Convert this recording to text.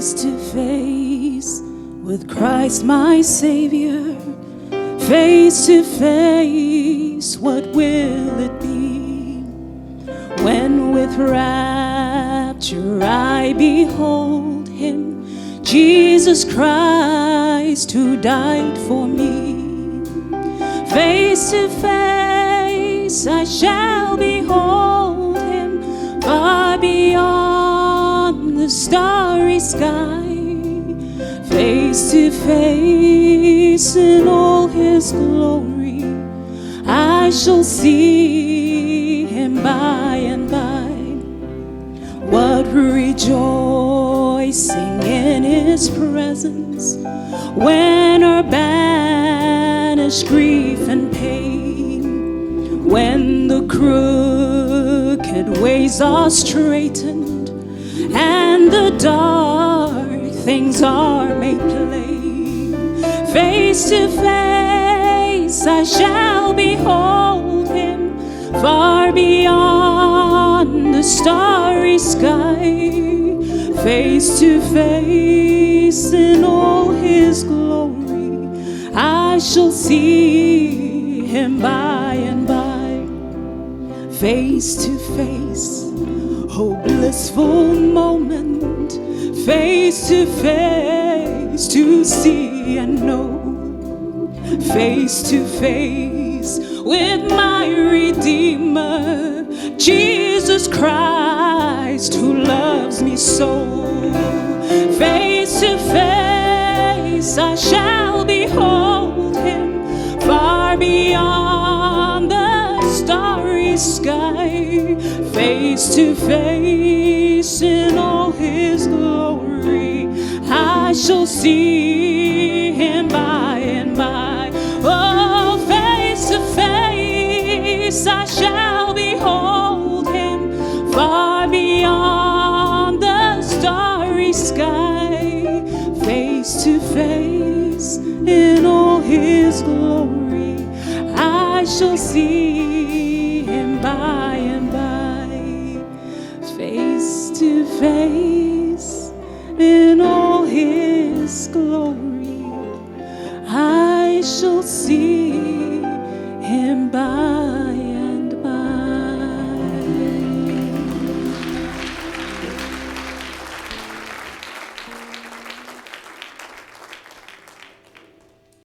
face to face with Christ my Savior. Face to face, what will it be when with rapture I behold Him, Jesus Christ who died for me? Face to face I shall behold Him, far beyond the starry sky. Face to face in all His glory, I shall see Him by and by. What rejoicing in His presence when our banished grief and pain, when the crooked ways are straightened and the dark things are made plain. Face to face I shall behold Him, far beyond the starry sky. Face to face in all His glory, I shall see Him by and by. Face to face, oh blissful moment, face to face to see and know. Face to face with my Redeemer, Jesus Christ who loves me so. Face to face I shall behold Him, far beyond the starry sky. Face to face in all His glory, I shall see Him by and by. Oh, face to face I shall behold Him, far beyond the starry sky. Face to face in all His glory, I shall see Him by and by. Face to face in all His glory, I shall see